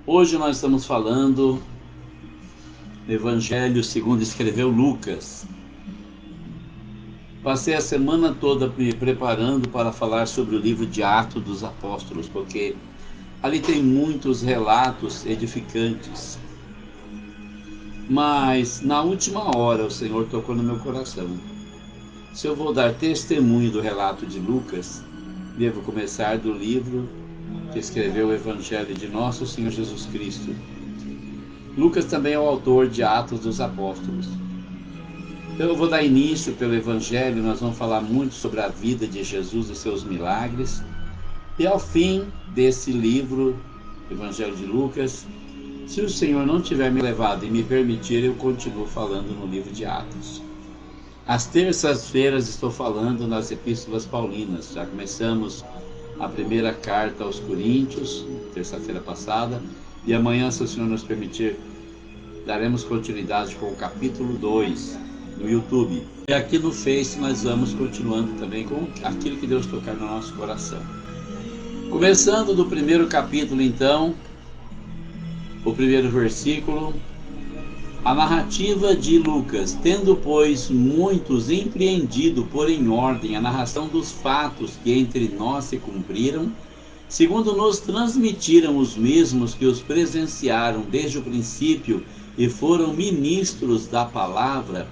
Hoje nós estamos falando do Evangelho segundo escreveu Lucas. Passei a semana toda me preparando para falar sobre o livro de Atos dos Apóstolos, porque ali tem muitos relatos edificantes. Mas na última hora o Senhor tocou no meu coração. Se eu vou dar testemunho do relato de Lucas, devo começar do livro que escreveu o Evangelho de Nosso Senhor Jesus Cristo. Lucas também é o autor de Atos dos Apóstolos. Então eu vou dar início pelo Evangelho, nós vamos falar muito sobre a vida de Jesus e seus milagres. E ao fim desse livro, Evangelho de Lucas, se o Senhor não tiver me levado e me permitir, eu continuo falando no livro de Atos. Às terças-feiras estou falando nas epístolas paulinas. Já começamos a primeira carta aos Coríntios, terça-feira passada, e amanhã, se o Senhor nos permitir, daremos continuidade com o capítulo 2 no YouTube. E aqui no Face nós vamos continuando também com aquilo que Deus tocar no nosso coração. Começando do primeiro capítulo, então, o primeiro versículo, a narrativa de Lucas, tendo, pois, muitos empreendido por em ordem a narração dos fatos que entre nós se cumpriram, segundo nos transmitiram os mesmos que os presenciaram desde o princípio e foram ministros da palavra,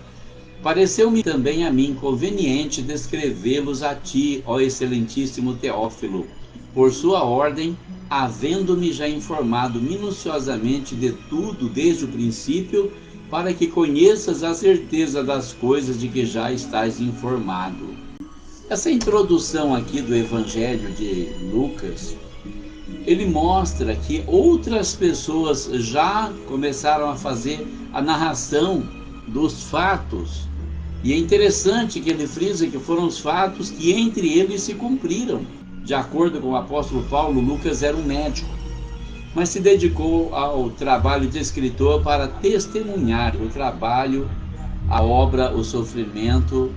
pareceu-me também a mim conveniente descrevê-los a ti, ó excelentíssimo Teófilo, por sua ordem, havendo-me já informado minuciosamente de tudo desde o princípio, para que conheças a certeza das coisas de que já estás informado. Essa introdução aqui do Evangelho de Lucas, ele mostra que outras pessoas já começaram a fazer a narração dos fatos. E é interessante que ele frisa que foram os fatos que entre eles se cumpriram. De acordo com o apóstolo Paulo, Lucas era um médico, mas se dedicou ao trabalho de escritor para testemunhar o trabalho, a obra, o sofrimento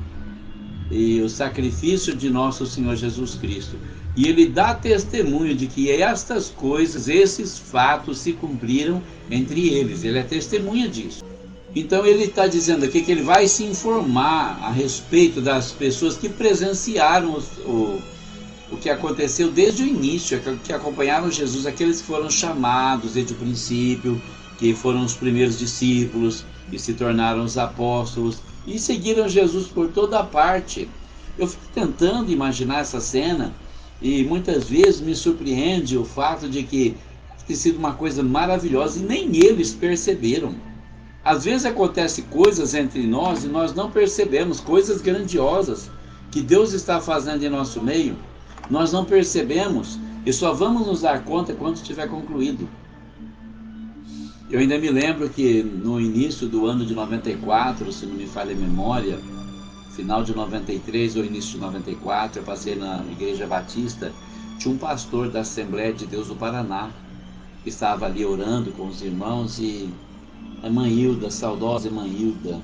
e o sacrifício de nosso Senhor Jesus Cristo. E ele dá testemunho de que estas coisas, esses fatos se cumpriram entre eles. Ele é testemunha disso. Então ele está dizendo aqui que ele vai se informar a respeito das pessoas que presenciaram o que aconteceu desde o início, que acompanharam Jesus, aqueles que foram chamados desde o princípio, que foram os primeiros discípulos, que se tornaram os apóstolos, e seguiram Jesus por toda parte. Eu fico tentando imaginar essa cena, e muitas vezes me surpreende o fato de que tem sido uma coisa maravilhosa, e nem eles perceberam. Às vezes acontecem coisas entre nós e nós não percebemos, coisas grandiosas que Deus está fazendo em nosso meio, nós não percebemos e só vamos nos dar conta quando estiver concluído. Eu ainda me lembro que no início do ano de 94, se não me falha a memória, final de 93 ou início de 94, eu passei na Igreja Batista, tinha um pastor da Assembleia de Deus do Paraná, que estava ali orando com os irmãos, e a irmã Hilda, a saudosa irmã Hilda,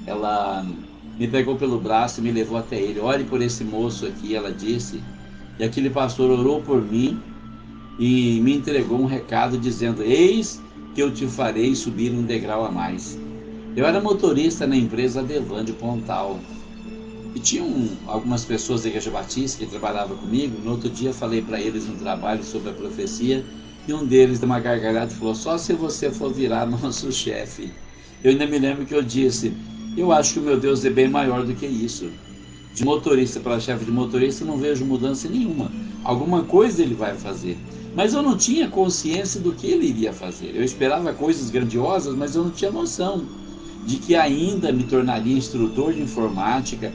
ela me pegou pelo braço e me levou até ele. Ore por esse moço aqui, ela disse. E aquele pastor orou por mim e me entregou um recado dizendo: eis que eu te farei subir um degrau a mais. Eu era motorista na empresa Adevan de Pontal. E tinham algumas pessoas da Igreja Batista que trabalhavam comigo. No outro dia falei para eles no trabalho sobre a profecia. E um deles deu uma gargalhada e falou: só se você for virar nosso chefe. Eu ainda me lembro que eu disse: eu acho que o meu Deus é bem maior do que isso. De motorista para chefe de motorista não vejo mudança nenhuma. Alguma coisa ele vai fazer. Mas eu não tinha consciência do que ele iria fazer. Eu esperava coisas grandiosas, mas eu não tinha noção de que ainda me tornaria instrutor de informática,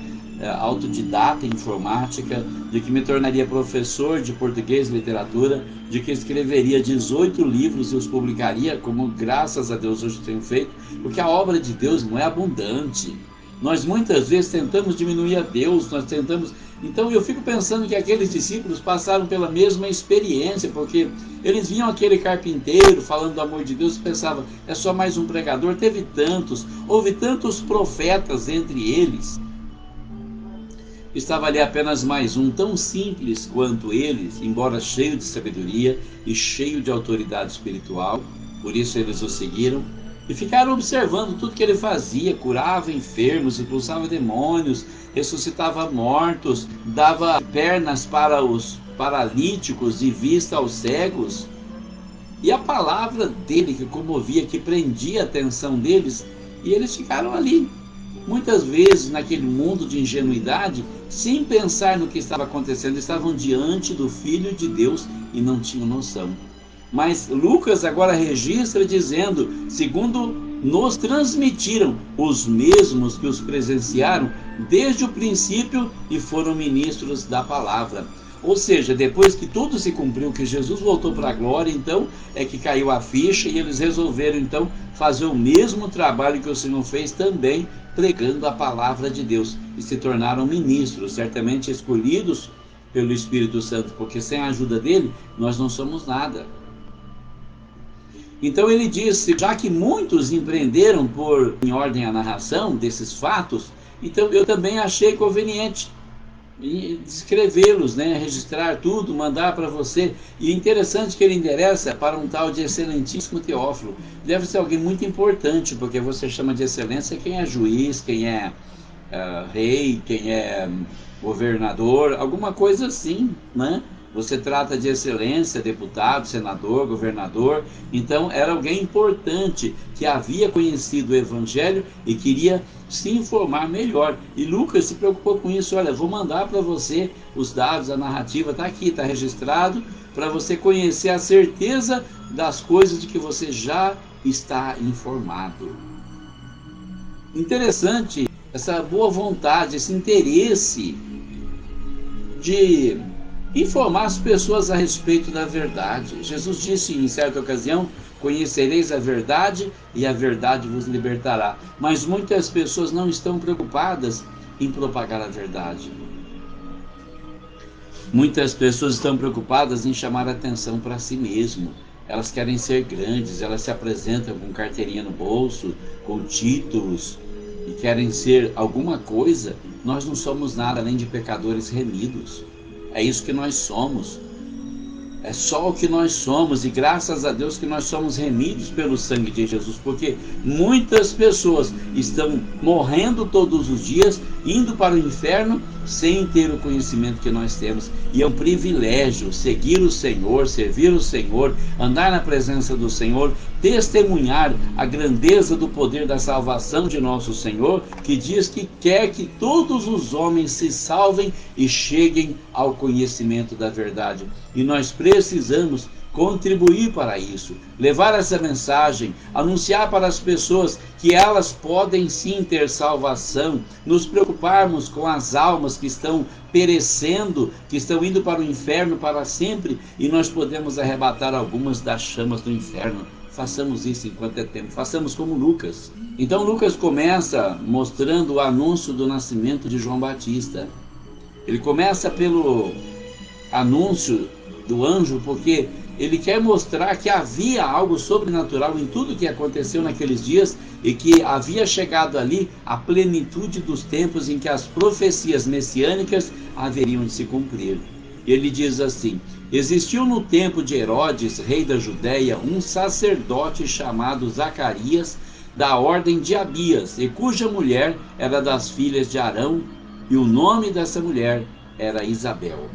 autodidata em informática, de que me tornaria professor de português e literatura, de que escreveria 18 livros e os publicaria, como graças a Deus hoje tenho feito, porque a obra de Deus não é abundante. Nós muitas vezes tentamos diminuir a Deus, Então eu fico pensando que aqueles discípulos passaram pela mesma experiência, porque eles vinham aquele carpinteiro falando do amor de Deus e pensavam: é só mais um pregador. Houve tantos profetas entre eles. Estava ali apenas mais um, tão simples quanto eles, embora cheio de sabedoria e cheio de autoridade espiritual. Por isso eles o seguiram e ficaram observando tudo que ele fazia. Curava enfermos, expulsava demônios, ressuscitava mortos, dava pernas para os paralíticos e vista aos cegos. E a palavra dele que comovia, que prendia a atenção deles, e eles ficaram ali, muitas vezes naquele mundo de ingenuidade, sem pensar no que estava acontecendo. Estavam diante do Filho de Deus e não tinham noção. Mas Lucas agora registra dizendo, segundo nos transmitiram os mesmos que os presenciaram desde o princípio e foram ministros da palavra. Ou seja, depois que tudo se cumpriu, que Jesus voltou para a glória, então é que caiu a ficha e eles resolveram então fazer o mesmo trabalho que o Senhor fez também, pregando a palavra de Deus, e se tornaram ministros, certamente escolhidos pelo Espírito Santo, porque sem a ajuda dele nós não somos nada. Então ele disse, já que muitos empreenderam por em ordem a narração desses fatos, então eu também achei conveniente escrevê-los, registrar tudo, mandar para você. E interessante que ele endereça para um tal de excelentíssimo Teófilo. Deve ser alguém muito importante, porque você chama de excelência quem é juiz, quem é rei, quem é governador, alguma coisa assim, né? Você trata de excelência, deputado, senador, governador. Então era alguém importante que havia conhecido o Evangelho e queria se informar melhor. E Lucas se preocupou com isso. Olha, vou mandar para você os dados, a narrativa está aqui, está registrado, para você conhecer a certeza das coisas de que você já está informado. Interessante essa boa vontade, esse interesse de informar as pessoas a respeito da verdade. Jesus disse em certa ocasião, conhecereis a verdade e a verdade vos libertará. Mas muitas pessoas não estão preocupadas em propagar a verdade. Muitas pessoas estão preocupadas em chamar a atenção para si mesmo. Elas querem ser grandes, elas se apresentam com carteirinha no bolso, com títulos, e querem ser alguma coisa. Nós não somos nada além de pecadores remidos. É isso que nós somos. É só o que nós somos, e graças a Deus que nós somos remidos pelo sangue de Jesus, porque muitas pessoas estão morrendo todos os dias, indo para o inferno, sem ter o conhecimento que nós temos. E é um privilégio seguir o Senhor, servir o Senhor, andar na presença do Senhor, testemunhar a grandeza do poder da salvação de nosso Senhor, que diz que quer que todos os homens se salvem e cheguem ao conhecimento da verdade. E nós precisamos contribuir para isso, levar essa mensagem, anunciar para as pessoas que elas podem sim ter salvação, nos preocuparmos com as almas que estão perecendo, que estão indo para o inferno para sempre, e nós podemos arrebatar algumas das chamas do inferno. Façamos isso enquanto é tempo, façamos como Lucas. Então Lucas começa mostrando o anúncio do nascimento de João Batista. Ele começa pelo anúncio do anjo, porque ele quer mostrar que havia algo sobrenatural em tudo que aconteceu naqueles dias, e que havia chegado ali a plenitude dos tempos em que as profecias messiânicas haveriam de se cumprir. Ele diz assim: existiu no tempo de Herodes, rei da Judéia, um sacerdote chamado Zacarias, da ordem de Abias, e cuja mulher era das filhas de Arão, e o nome dessa mulher era Isabel.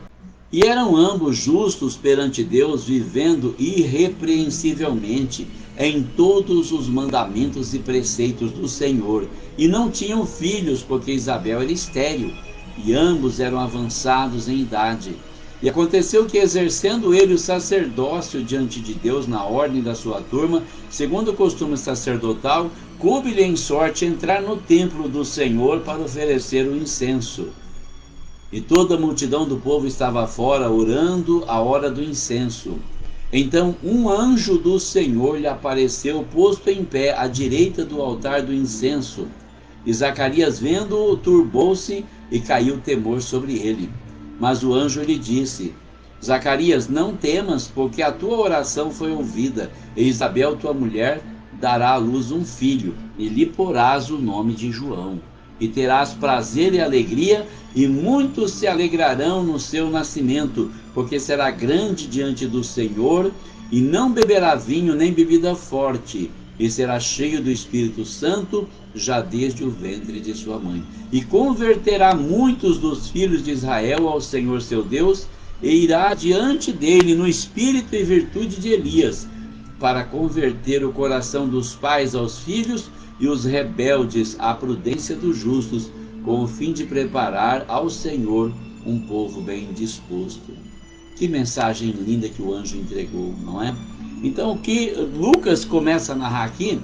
E eram ambos justos perante Deus, vivendo irrepreensivelmente em todos os mandamentos e preceitos do Senhor. E não tinham filhos, porque Isabel era estéril, e ambos eram avançados em idade. E aconteceu que, exercendo ele o sacerdócio diante de Deus na ordem da sua turma, segundo o costume sacerdotal, coube-lhe em sorte entrar no templo do Senhor para oferecer o incenso. E toda a multidão do povo estava fora, orando a hora do incenso. Então um anjo do Senhor lhe apareceu, posto em pé à direita do altar do incenso. E Zacarias, vendo-o, turbou-se e caiu temor sobre ele. Mas o anjo lhe disse: Zacarias, não temas, porque a tua oração foi ouvida, e Isabel, tua mulher, dará à luz um filho, e lhe porás o nome de João. e terás prazer e alegria, e muitos se alegrarão no seu nascimento, porque será grande diante do Senhor, e não beberá vinho nem bebida forte, e será cheio do Espírito Santo, já desde o ventre de sua mãe. E converterá muitos dos filhos de Israel ao Senhor seu Deus, e irá diante dele no espírito e virtude de Elias, para converter o coração dos pais aos filhos e os rebeldes à prudência dos justos, com o fim de preparar ao Senhor um povo bem disposto. Que mensagem linda que o anjo entregou, não é? Então, o que Lucas começa a narrar aqui,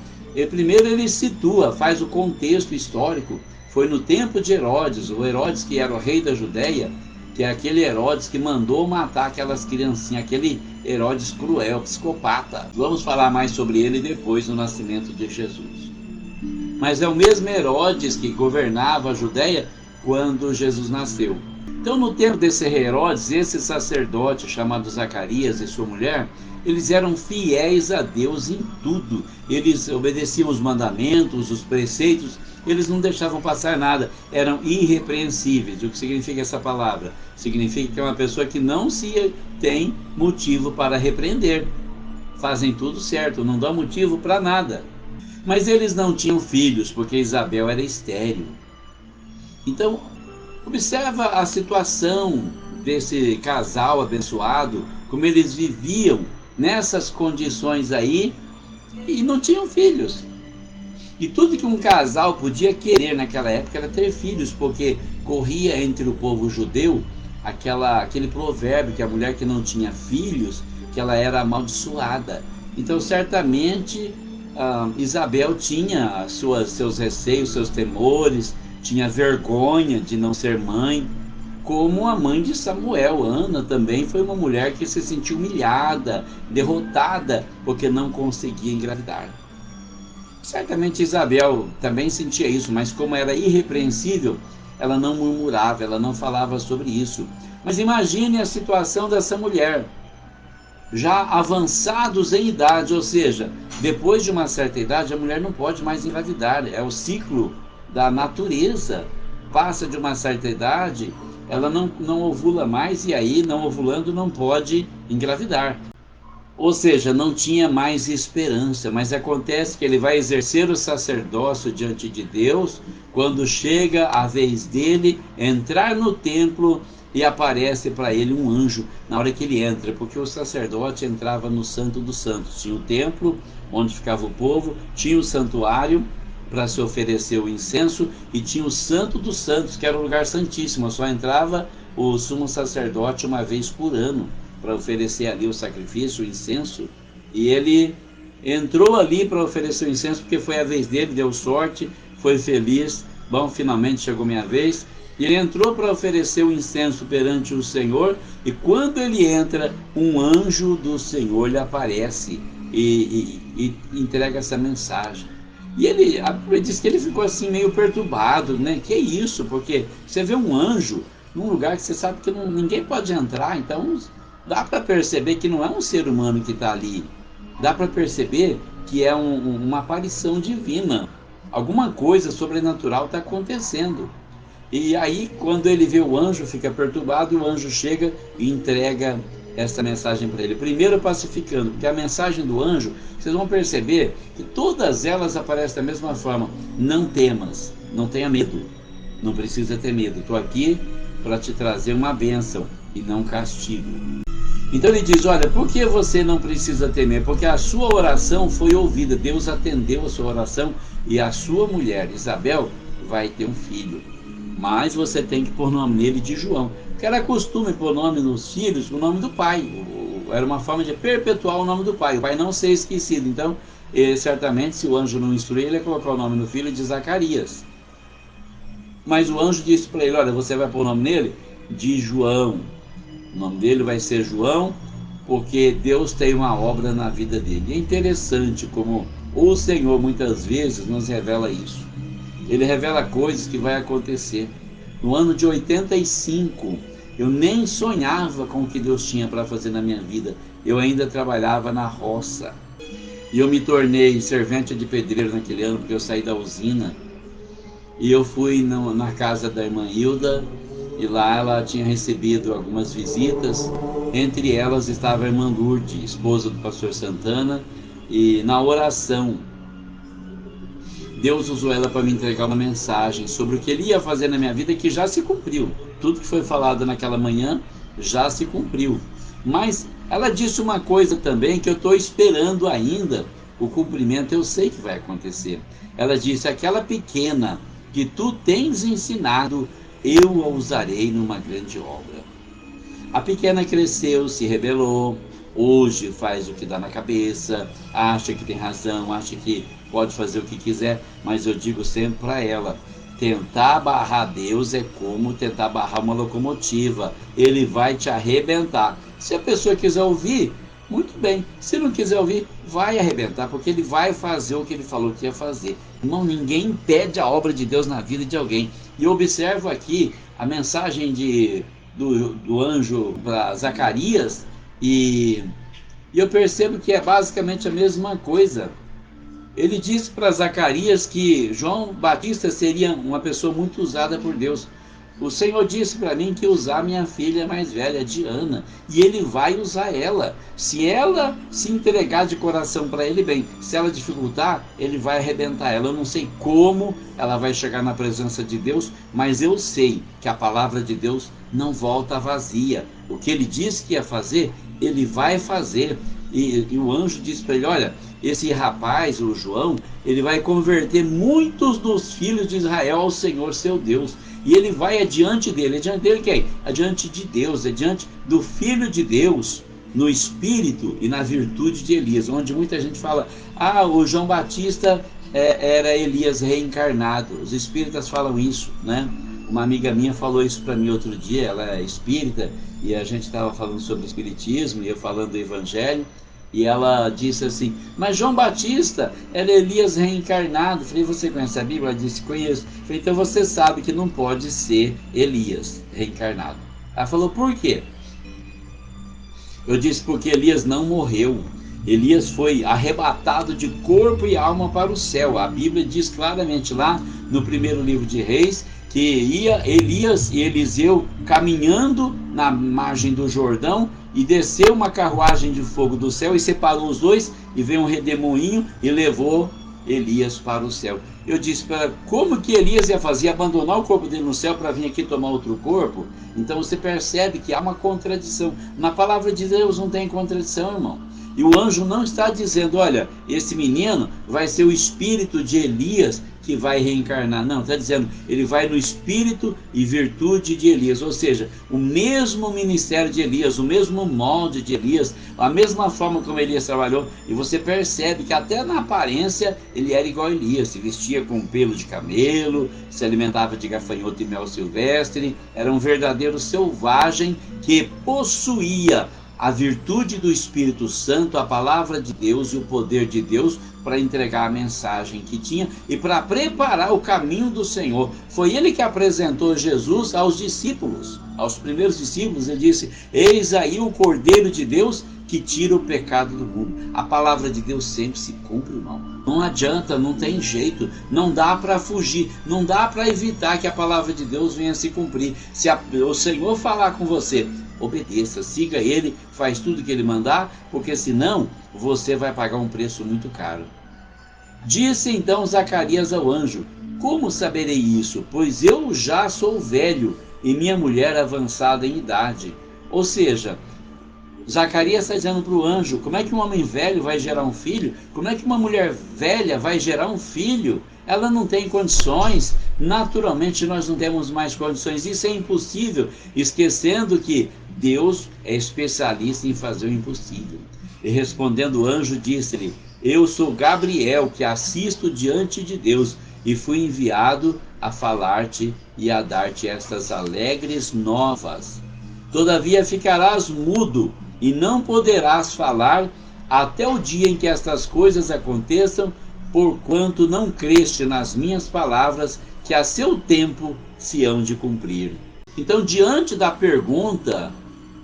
primeiro ele situa, faz o contexto histórico. Foi no tempo de Herodes, o Herodes que era o rei da Judéia, que é aquele Herodes que mandou matar aquelas criancinhas, aquele Herodes cruel, psicopata. Vamos falar mais sobre ele depois do nascimento de Jesus. Mas é o mesmo Herodes que governava a Judéia quando Jesus nasceu. Então, no tempo desse rei Herodes, esse sacerdote chamado Zacarias e sua mulher, eles eram fiéis a Deus em tudo. Eles obedeciam os mandamentos, os preceitos, eles não deixavam passar nada, eram irrepreensíveis. O que significa essa palavra? Significa que é uma pessoa que não se tem motivo para repreender. Fazem tudo certo, não dão motivo para nada. Mas eles não tinham filhos, porque Isabel era estéril. Então, observa a situação desse casal abençoado, como eles viviam nessas condições aí e não tinham filhos. E tudo que um casal podia querer naquela época era ter filhos, porque corria entre o povo judeu aquele provérbio que a mulher que não tinha filhos, que ela era amaldiçoada. Então, certamente, Isabel tinha seus receios, seus temores, tinha vergonha de não ser mãe, como a mãe de Samuel. Ana também foi uma mulher que se sentiu humilhada, derrotada, porque não conseguia engravidar. Certamente Isabel também sentia isso, mas como era irrepreensível, ela não murmurava, ela não falava sobre isso. Mas imagine a situação dessa mulher, já avançados em idade, ou seja, depois de uma certa idade, a mulher não pode mais engravidar, é o ciclo da natureza. Passa de uma certa idade, ela não ovula mais, e aí, não ovulando, não pode engravidar. Ou seja, não tinha mais esperança. Mas acontece que ele vai exercer o sacerdócio diante de Deus, quando chega a vez dele entrar no templo, e aparece para ele um anjo na hora que ele entra, porque o sacerdote entrava no Santo dos Santos. Tinha o templo onde ficava o povo, tinha o santuário para se oferecer o incenso, e tinha o Santo dos Santos, que era o lugar santíssimo. Só entrava o sumo sacerdote uma vez por ano para oferecer ali o sacrifício, o incenso. E ele entrou ali para oferecer o incenso porque foi a vez dele, deu sorte, foi feliz. Bom, finalmente chegou minha vez. E ele entrou para oferecer o incenso perante o Senhor, e quando ele entra, um anjo do Senhor lhe aparece e entrega essa mensagem. E ele diz que ele ficou assim meio perturbado, né? Que isso? Porque você vê um anjo num lugar que você sabe que ninguém pode entrar, então dá para perceber que não é um ser humano que está ali. Dá para perceber que é uma aparição divina. Alguma coisa sobrenatural está acontecendo. E aí, quando ele vê o anjo, fica perturbado, e o anjo chega e entrega essa mensagem para ele. Primeiro pacificando, porque a mensagem do anjo, vocês vão perceber que todas elas aparecem da mesma forma. Não temas, não tenha medo, não precisa ter medo. Estou aqui para te trazer uma bênção e não castigo. Então ele diz, olha, por que você não precisa temer? Porque a sua oração foi ouvida, Deus atendeu a sua oração, e a sua mulher, Isabel, vai ter um filho. Mas você tem que pôr nome nele de João. Que era costume pôr nome nos filhos, o nome do pai. Era uma forma de perpetuar o nome do pai, o pai não ser esquecido. Então, certamente, se o anjo não instruir, ele ia colocar o nome no filho de Zacarias. Mas o anjo disse para ele, olha, você vai pôr o nome nele de João. O nome dele vai ser João, porque Deus tem uma obra na vida dele. É interessante como o Senhor muitas vezes nos revela isso. Ele revela coisas que vai acontecer. No ano de 85, eu nem sonhava com o que Deus tinha para fazer na minha vida. Eu ainda trabalhava na roça. E eu me tornei servente de pedreiro naquele ano, porque eu saí da usina. e eu fui na casa da irmã Hilda, e lá ela tinha recebido algumas visitas. Entre elas estava a irmã Lourdes, esposa do pastor Santana, e na oração Deus usou ela para me entregar uma mensagem sobre o que ele ia fazer na minha vida, que já se cumpriu. Tudo que foi falado naquela manhã já se cumpriu. Mas ela disse uma coisa também que eu estou esperando ainda o cumprimento, eu sei que vai acontecer. Ela disse: aquela pequena que tu tens ensinado, eu a usarei numa grande obra. A pequena cresceu, se rebelou, hoje faz o que dá na cabeça, acha que tem razão, acha que pode fazer o que quiser, mas eu digo sempre para ela: tentar barrar Deus é como tentar barrar uma locomotiva, ele vai te arrebentar. Se a pessoa quiser ouvir, muito bem, se não quiser ouvir, vai arrebentar, porque ele vai fazer o que ele falou que ia fazer. Irmão, ninguém impede a obra de Deus na vida de alguém. E eu observo aqui a mensagem do anjo para Zacarias, e eu percebo que é basicamente a mesma coisa. Ele disse para Zacarias que João Batista seria uma pessoa muito usada por Deus. O Senhor disse para mim que ia usar minha filha mais velha, Diana, e ele vai usar ela. Se ela se entregar de coração para ele, bem. Se ela dificultar, ele vai arrebentar ela. Eu não sei como ela vai chegar na presença de Deus, mas eu sei que a palavra de Deus não volta vazia. O que ele disse que ia fazer, ele vai fazer. E o anjo disse para ele: olha, esse rapaz, o João, ele vai converter muitos dos filhos de Israel ao Senhor seu Deus. E ele vai adiante dele. Adiante dele quem? Adiante de Deus, adiante do Filho de Deus, no espírito e na virtude de Elias. Onde muita gente fala: ah, o João Batista era Elias reencarnado. Os espíritas falam isso, né? Uma amiga minha falou isso para mim outro dia. Ela é espírita e a gente estava falando sobre espiritismo e eu falando do evangelho. E ela disse assim: mas João Batista era Elias reencarnado. Eu falei: você conhece a Bíblia? Ela disse: conheço. Eu falei: então você sabe que não pode ser Elias reencarnado. Ela falou: por quê? Eu disse: porque Elias não morreu. Elias foi arrebatado de corpo e alma para o céu. A Bíblia diz claramente lá no primeiro livro de Reis que ia Elias e Eliseu caminhando na margem do Jordão, e desceu uma carruagem de fogo do céu e separou os dois, e veio um redemoinho e levou Elias para o céu. Eu disse para ela: como que Elias ia fazer? Abandonar o corpo dele no céu para vir aqui tomar outro corpo? Então você percebe que há uma contradição. Na palavra de Deus não tem contradição, irmão. E o anjo não está dizendo: olha, esse menino vai ser o espírito de Elias que vai reencarnar. Não, está dizendo: ele vai no espírito e virtude de Elias. Ou seja, o mesmo ministério de Elias, o mesmo molde de Elias, a mesma forma como Elias trabalhou. E você percebe que até na aparência ele era igual a Elias. Se vestia com pelo de camelo, se alimentava de gafanhoto e mel silvestre. Era um verdadeiro selvagem que possuía a virtude do Espírito Santo, a palavra de Deus e o poder de Deus para entregar a mensagem que tinha e para preparar o caminho do Senhor. Foi ele que apresentou Jesus aos discípulos, aos primeiros discípulos. Ele disse: eis aí o Cordeiro de Deus que tira o pecado do mundo. A palavra de Deus sempre se cumpre, irmão. Não adianta, não tem jeito, não dá para fugir, não dá para evitar que a palavra de Deus venha se cumprir. Se o Senhor falar com você, obedeça, siga ele, faz tudo que ele mandar, porque senão você vai pagar um preço muito caro. Disse então Zacarias ao anjo: como saberei isso? Pois eu já sou velho e minha mulher avançada em idade. Ou seja, Zacarias está dizendo para o anjo: como é que um homem velho vai gerar um filho? Como é que uma mulher velha vai gerar um filho? Ela não tem condições. Naturalmente nós não temos mais condições. Isso é impossível, esquecendo que Deus é especialista em fazer o impossível. E respondendo o anjo, disse-lhe: eu sou Gabriel, que assisto diante de Deus, e fui enviado a falar-te e a dar-te estas alegres novas. Todavia ficarás mudo e não poderás falar até o dia em que estas coisas aconteçam, porquanto não creste nas minhas palavras, que a seu tempo se hão de cumprir. Então, diante da pergunta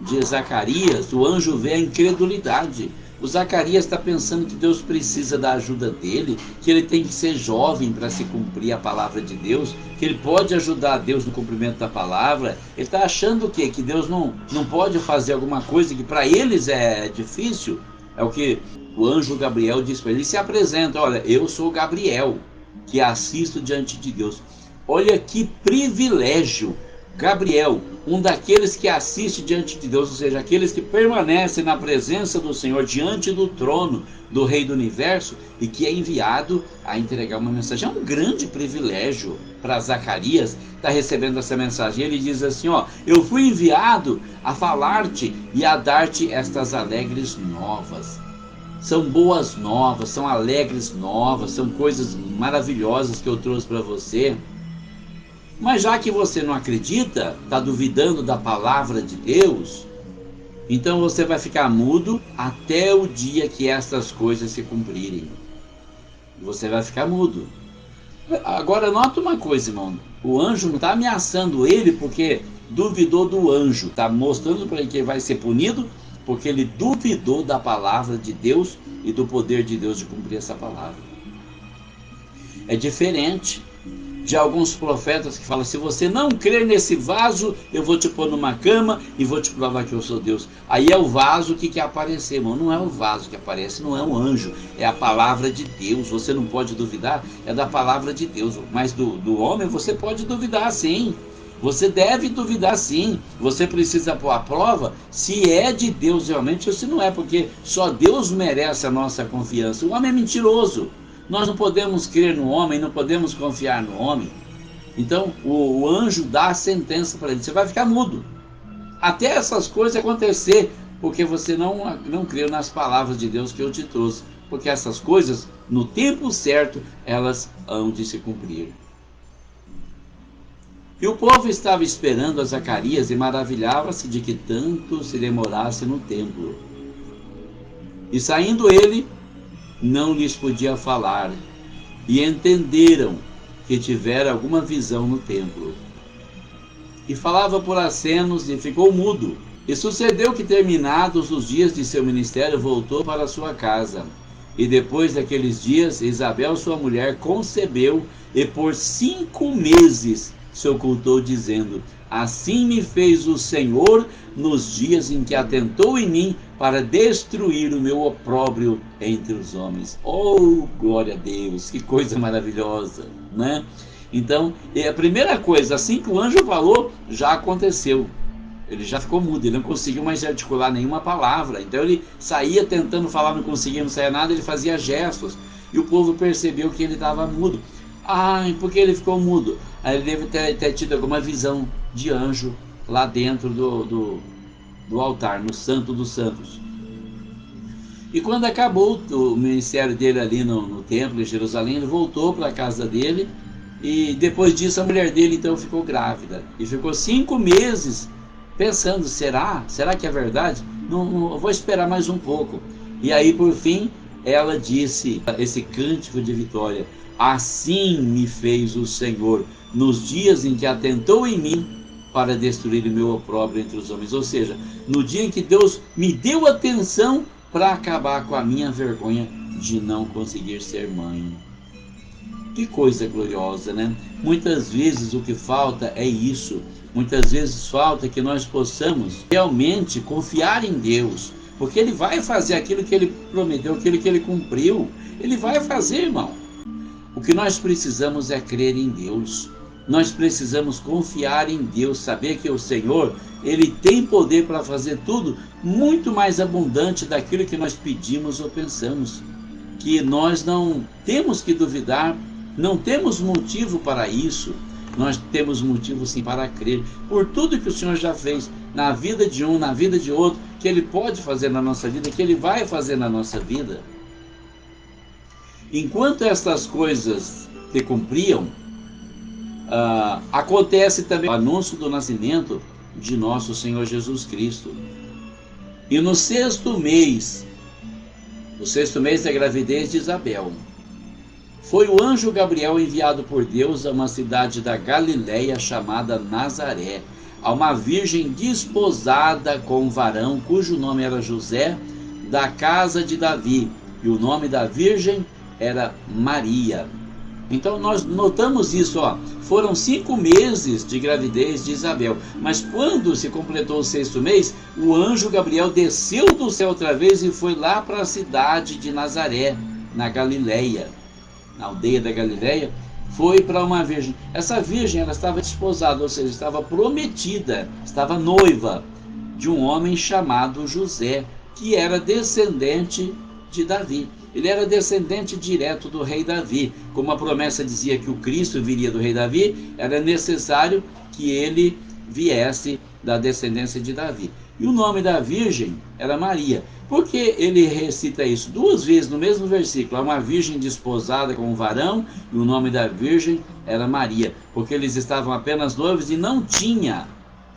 de Zacarias, o anjo vê a incredulidade. O Zacarias está pensando que Deus precisa da ajuda dele, que ele tem que ser jovem para se cumprir a palavra de Deus, que ele pode ajudar a Deus no cumprimento da palavra. Ele está achando o quê? Que Deus não pode fazer alguma coisa que para eles é difícil? É o que o anjo Gabriel diz para ele. Ele se apresenta: olha, eu sou Gabriel, que assisto diante de Deus. Olha que privilégio! Gabriel, um daqueles que assiste diante de Deus, ou seja, aqueles que permanecem na presença do Senhor, diante do trono do Rei do Universo, e que é enviado a entregar uma mensagem. É um grande privilégio para Zacarias estar recebendo essa mensagem. Ele diz assim: ó, eu fui enviado a falar-te e a dar-te estas alegres novas. São boas novas, são alegres novas, são coisas maravilhosas que eu trouxe para você. Mas já que você não acredita, está duvidando da palavra de Deus, então você vai ficar mudo até o dia que estas coisas se cumprirem. Você vai ficar mudo. Agora nota uma coisa, irmão. O anjo não está ameaçando ele porque duvidou do anjo. Está mostrando para ele que ele vai ser punido porque ele duvidou da palavra de Deus e do poder de Deus de cumprir essa palavra. É diferente de alguns profetas que falam: se você não crer nesse vaso, eu vou te pôr numa cama e vou te provar que eu sou Deus. Aí é o vaso que quer aparecer, irmão. Não é o vaso que aparece, não é um anjo, é a palavra de Deus. Você não pode duvidar, é da palavra de Deus. Mas do homem você pode duvidar, sim. Você deve duvidar, sim. Você precisa pôr à prova se é de Deus realmente ou se não é, porque só Deus merece a nossa confiança. O homem é mentiroso. Nós não podemos crer no homem, não podemos confiar no homem. Então o anjo dá a sentença para ele: você vai ficar mudo até essas coisas acontecer, porque você não creu nas palavras de Deus que eu te trouxe. Porque essas coisas, no tempo certo, elas hão de se cumprir. E o povo estava esperando a Zacarias e maravilhava-se de que tanto se demorasse no templo. E saindo ele, não lhes podia falar, e entenderam que tivera alguma visão no templo. E falava por acenos e ficou mudo. E sucedeu que, terminados os dias de seu ministério, voltou para sua casa. E depois daqueles dias, Isabel, sua mulher, concebeu, e por 5 meses se ocultou, dizendo: assim me fez o Senhor nos dias em que atentou em mim para destruir o meu opróbrio entre os homens. Oh, glória a Deus, que coisa maravilhosa, né? Então, a primeira coisa, assim que o anjo falou, já aconteceu. Ele já ficou mudo, ele não conseguiu mais articular nenhuma palavra. Então ele saía tentando falar, não conseguia, não saía nada, ele fazia gestos. E o povo percebeu que ele estava mudo. Por que ele ficou mudo? Aí ele deve ter tido alguma visão de anjo lá dentro do altar, no Santo dos Santos. E quando acabou o ministério dele ali no templo em Jerusalém, ele voltou para a casa dele. E depois disso a mulher dele então ficou grávida. E ficou 5 meses pensando: será que é verdade? Não, vou esperar mais um pouco. E aí por fim ela disse esse cântico de vitória: assim me fez o Senhor nos dias em que atentou em mim para destruir o meu opróbrio entre os homens. Ou seja, no dia em que Deus me deu atenção para acabar com a minha vergonha de não conseguir ser mãe. Que coisa gloriosa, né? Muitas vezes o que falta é isso. Muitas vezes falta que nós possamos realmente confiar em Deus, porque Ele vai fazer aquilo que Ele prometeu, aquilo que Ele cumpriu. Ele vai fazer, irmão. O que nós precisamos é crer em Deus. Nós precisamos confiar em Deus, saber que o Senhor, Ele tem poder para fazer tudo muito mais abundante daquilo que nós pedimos ou pensamos. Que nós não temos que duvidar, não temos motivo para isso. Nós temos motivo sim para crer por tudo que o Senhor já fez na vida de um, na vida de outro, que Ele pode fazer na nossa vida, que Ele vai fazer na nossa vida. Enquanto estas coisas se cumpriam, acontece também o anúncio do nascimento de nosso Senhor Jesus Cristo. E no 6º mês, o 6º mês da gravidez de Isabel, foi o anjo Gabriel enviado por Deus a uma cidade da Galiléia chamada Nazaré, a uma virgem desposada com um varão cujo nome era José, da casa de Davi, e o nome da virgem era Maria. Então nós notamos isso, foram 5 meses de gravidez de Isabel, mas quando se completou o 6º mês, o anjo Gabriel desceu do céu outra vez e foi lá para a cidade de Nazaré, na Galileia, na aldeia da Galileia, foi para uma virgem. Essa virgem, ela estava desposada, ou seja, estava prometida, estava noiva de um homem chamado José, que era descendente de Davi. Ele era descendente direto do rei Davi. Como a promessa dizia que o Cristo viria do rei Davi, era necessário que ele viesse da descendência de Davi. E o nome da virgem era Maria. Por que ele recita isso? 2 vezes no mesmo versículo. Há uma virgem desposada com um varão, e o nome da virgem era Maria. Porque eles estavam apenas noivos e não tinha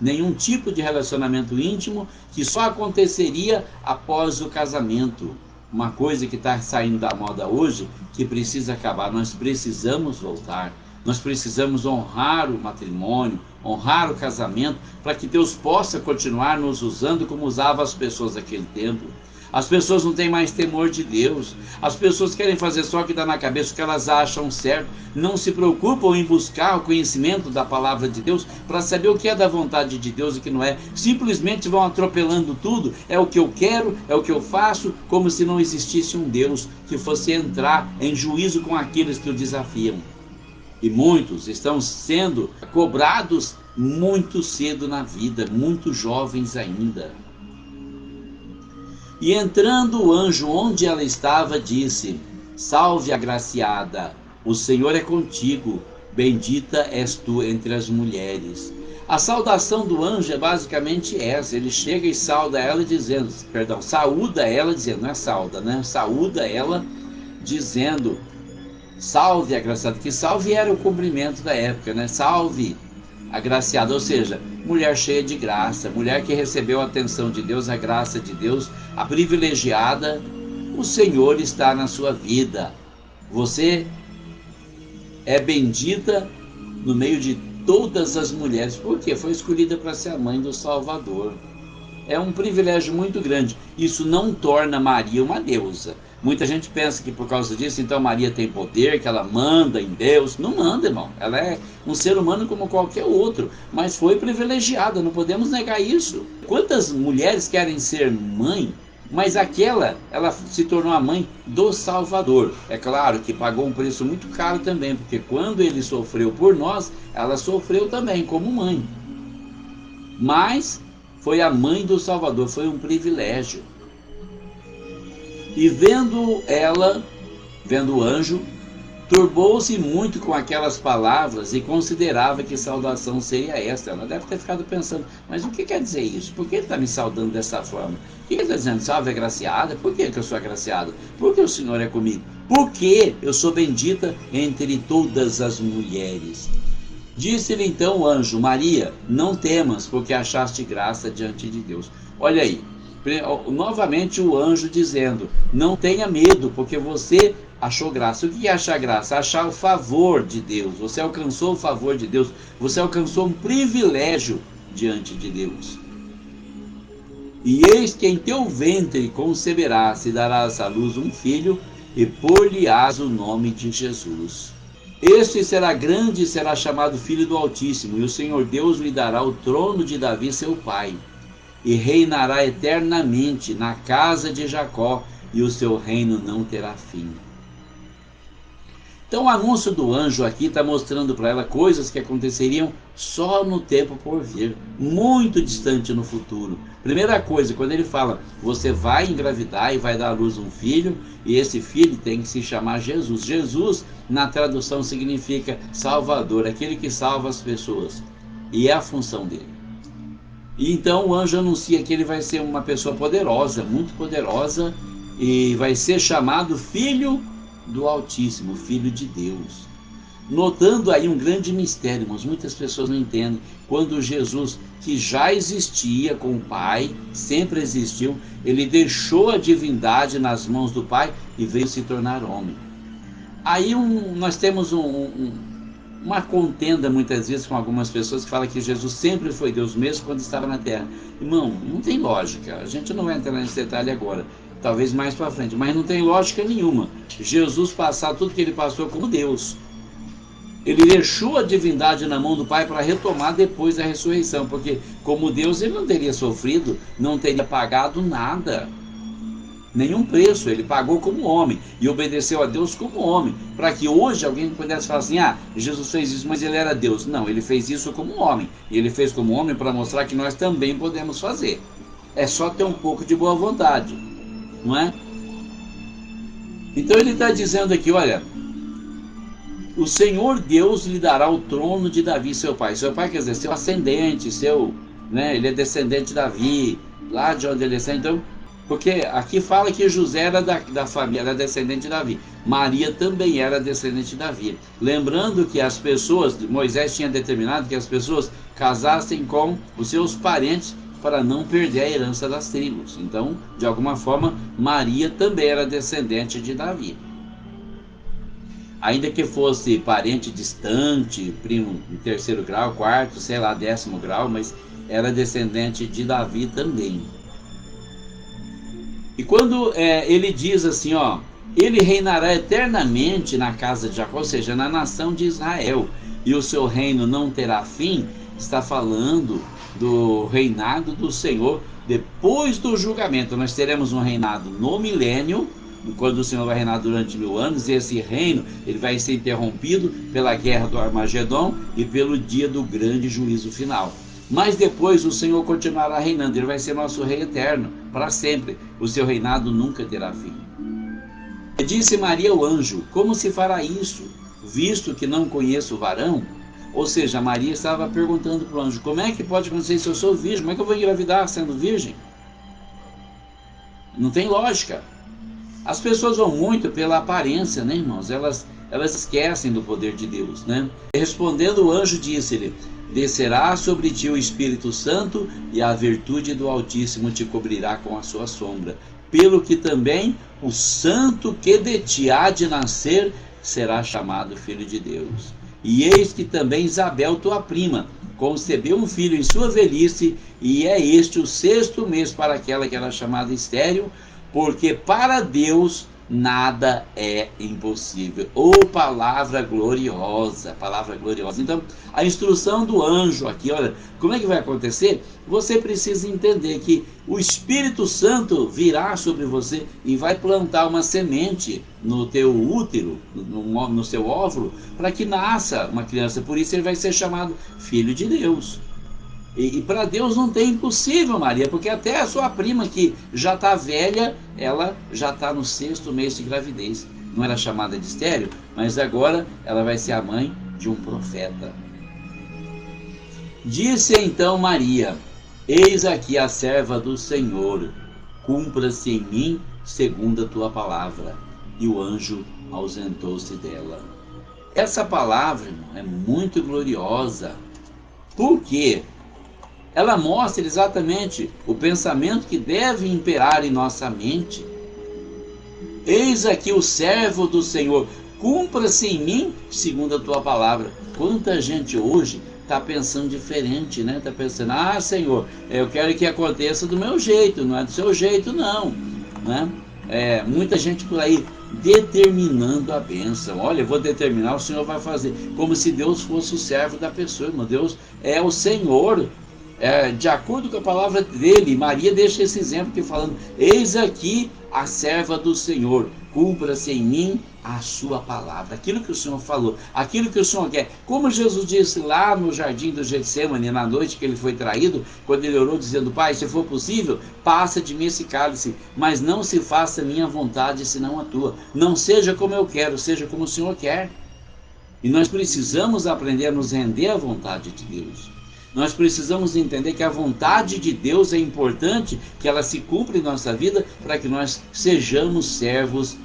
nenhum tipo de relacionamento íntimo, que só aconteceria após o casamento. Uma coisa que está saindo da moda hoje, que precisa acabar. Nós precisamos voltar. Nós precisamos honrar o matrimônio, honrar o casamento, para que Deus possa continuar nos usando como usava as pessoas daquele tempo. As pessoas não têm mais temor de Deus. As pessoas querem fazer só o que dá na cabeça, o que elas acham certo. Não se preocupam em buscar o conhecimento da palavra de Deus para saber o que é da vontade de Deus e o que não é. Simplesmente vão atropelando tudo. É o que eu quero, é o que eu faço, como se não existisse um Deus que fosse entrar em juízo com aqueles que o desafiam. E muitos estão sendo cobrados muito cedo na vida, muito jovens ainda. E entrando o anjo onde ela estava, disse: Salve, agraciada, o Senhor é contigo, bendita és tu entre as mulheres. A saudação do anjo é basicamente essa. Ele chega e sauda ela dizendo, saúda ela dizendo, não é sauda, né? Saúda ela dizendo: Salve, agraciada, que salve era o cumprimento da época, né? Salve, agraciada, ou seja, mulher cheia de graça, mulher que recebeu a atenção de Deus, a graça de Deus, a privilegiada. O Senhor está na sua vida. Você é bendita no meio de todas as mulheres, porque foi escolhida para ser a mãe do Salvador. É um privilégio muito grande. Isso não torna Maria uma deusa. Muita gente pensa que por causa disso, então Maria tem poder, que ela manda em Deus. Não manda, irmão. Ela é um ser humano como qualquer outro, mas foi privilegiada, não podemos negar isso. Quantas mulheres querem ser mãe, mas ela se tornou a mãe do Salvador. É claro que pagou um preço muito caro também, porque quando ele sofreu por nós, ela sofreu também como mãe. Mas foi a mãe do Salvador, foi um privilégio. E vendo o anjo, turbou-se muito com aquelas palavras e considerava que saudação seria esta. Ela deve ter ficado pensando, mas o que quer dizer isso? Por que ele está me saudando dessa forma? O que ele está dizendo? Salve, agraciada? Por que eu sou agraciada? Porque o Senhor é comigo. Porque eu sou bendita entre todas as mulheres. Disse-lhe então o anjo: Maria, não temas, porque achaste graça diante de Deus. Olha aí, novamente o anjo dizendo: não tenha medo, porque você achou graça. O que é achar graça? Achar o favor de Deus. Você alcançou o favor de Deus. Você alcançou um privilégio diante de Deus. E eis que em teu ventre conceberás e darás à luz um filho, e por-lhe-ás o nome de Jesus. Este será grande e será chamado Filho do Altíssimo, e o Senhor Deus lhe dará o trono de Davi seu pai, e reinará eternamente na casa de Jacó, e o seu reino não terá fim. Então o anúncio do anjo aqui está mostrando para ela coisas que aconteceriam só no tempo por vir, muito distante no futuro. Primeira coisa, quando ele fala, você vai engravidar e vai dar à luz um filho, e esse filho tem que se chamar Jesus. Jesus, na tradução, significa Salvador, aquele que salva as pessoas, e é a função dele. E então o anjo anuncia que ele vai ser uma pessoa poderosa, muito poderosa, e vai ser chamado Filho do Altíssimo, Filho de Deus. Notando aí um grande mistério, mas muitas pessoas não entendem. Quando Jesus, que já existia com o Pai, sempre existiu, ele deixou a divindade nas mãos do Pai e veio se tornar homem. Aí nós temos uma contenda muitas vezes com algumas pessoas que falam que Jesus sempre foi Deus mesmo quando estava na terra. Irmão, não tem lógica, a gente não vai entrar nesse detalhe agora. talvez mais para frente, mas não tem lógica nenhuma Jesus passar tudo que ele passou como Deus. Ele deixou a divindade na mão do Pai para retomar depois da ressurreição, porque como Deus ele não teria sofrido, não teria pagado nada, nenhum preço. Ele pagou como homem e obedeceu a Deus como homem, para que hoje alguém pudesse falar assim: ah, Jesus fez isso, mas ele era Deus. Não, ele fez isso como homem, e ele fez como homem para mostrar que nós também podemos fazer. É só ter um pouco de boa vontade, não é? Então ele está dizendo aqui, olha, o Senhor Deus lhe dará o trono de Davi, seu pai. Seu pai quer dizer, seu ascendente, né, ele é descendente de Davi, lá de onde ele é. Então, porque aqui fala que José era da família, era descendente de Davi. Maria também era descendente de Davi. Lembrando que as pessoas, Moisés tinha determinado que as pessoas casassem com os seus parentes para não perder a herança das tribos. Então, de alguma forma, Maria também era descendente de Davi. Ainda que fosse parente distante, primo em terceiro grau, quarto, sei lá, 10º grau, mas era descendente de Davi também. E quando ele diz assim, ó, ele reinará eternamente na casa de Jacó, ou seja, na nação de Israel, e o seu reino não terá fim, está falando do reinado do Senhor depois do julgamento. Nós teremos um reinado no milênio, quando o Senhor vai reinar durante 1000 anos, e esse reino ele vai ser interrompido pela guerra do Armagedon e pelo dia do grande juízo final. Mas depois o Senhor continuará reinando, ele vai ser nosso rei eterno, para sempre. O seu reinado nunca terá fim. Disse Maria ao anjo: como se fará isso, visto que não conheço o varão? Ou seja, Maria estava perguntando para o anjo: como é que pode acontecer se eu sou virgem? Como é que eu vou engravidar sendo virgem? Não tem lógica. As pessoas vão muito pela aparência, né, irmãos? Elas esquecem do poder de Deus, né? E respondendo, o anjo disse-lhe: descerá sobre ti o Espírito Santo, e a virtude do Altíssimo te cobrirá com a sua sombra. Pelo que também o santo que de ti há de nascer será chamado Filho de Deus. E eis que também Isabel, tua prima, concebeu um filho em sua velhice, e é este o 6º mês para aquela que era chamada estéril, porque para Deus nada é impossível. Oh, palavra gloriosa, palavra gloriosa. Então, a instrução do anjo aqui, olha, como é que vai acontecer? Você precisa entender que o Espírito Santo virá sobre você e vai plantar uma semente no teu útero, no seu óvulo, para que nasça uma criança. Por isso ele vai ser chamado Filho de Deus. E para Deus não tem impossível, Maria, porque até a sua prima, que já está velha, ela já está no 6º mês de gravidez. Não era chamada de estéril, mas agora ela vai ser a mãe de um profeta. Disse então Maria: eis aqui a serva do Senhor, cumpra-se em mim segundo a tua palavra. E o anjo ausentou-se dela. Essa palavra, irmão, é muito gloriosa. Por quê? Ela mostra exatamente o pensamento que deve imperar em nossa mente. Eis aqui o servo do Senhor, cumpra-se em mim segundo a tua palavra. Quanta gente hoje está pensando diferente, né? Está pensando: ah, Senhor, eu quero que aconteça do meu jeito, não é do seu jeito, não, né? Muita gente por aí determinando a bênção. Olha, eu vou determinar, o Senhor vai fazer, como se Deus fosse o servo da pessoa. Irmão, Deus é o Senhor. De acordo com a palavra dele, Maria deixa esse exemplo aqui falando: eis aqui a serva do Senhor, cumpra-se em mim a sua palavra. Aquilo que o Senhor falou, aquilo que o Senhor quer. Como Jesus disse lá no jardim do Getsemane, na noite que ele foi traído, quando ele orou dizendo: Pai, se for possível, passa de mim esse cálice, mas não se faça a minha vontade, senão a tua. Não seja como eu quero, seja como o Senhor quer. E nós precisamos aprender a nos render à vontade de Deus. Nós precisamos entender que a vontade de Deus é importante, que ela se cumpra em nossa vida, para que nós sejamos servos,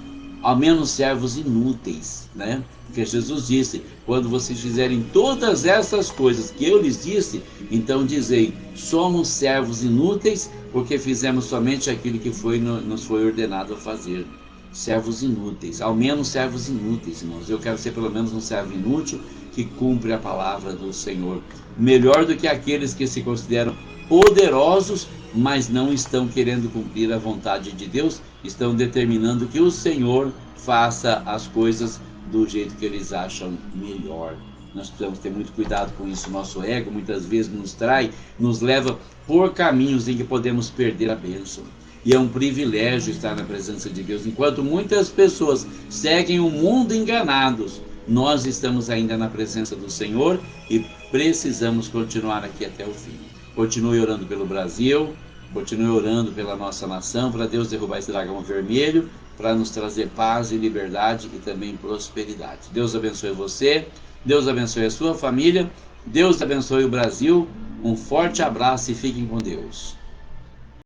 ao menos servos inúteis, né? Porque Jesus disse: quando vocês fizerem todas essas coisas que eu lhes disse, então dizei: somos servos inúteis, porque fizemos somente aquilo que nos foi ordenado a fazer. Servos inúteis, ao menos servos inúteis, irmãos. Eu quero ser pelo menos um servo inútil que cumpre a palavra do Senhor, melhor do que aqueles que se consideram poderosos, mas não estão querendo cumprir a vontade de Deus, estão determinando que o Senhor faça as coisas do jeito que eles acham melhor. Nós precisamos ter muito cuidado com isso. Nosso ego muitas vezes nos trai, nos leva por caminhos em que podemos perder a bênção. E é um privilégio estar na presença de Deus. Enquanto muitas pessoas seguem o mundo enganados, nós estamos ainda na presença do Senhor e precisamos continuar aqui até o fim. Continue orando pelo Brasil, continue orando pela nossa nação, para Deus derrubar esse dragão vermelho, para nos trazer paz e liberdade e também prosperidade. Deus abençoe você, Deus abençoe a sua família, Deus abençoe o Brasil. Um forte abraço e fiquem com Deus.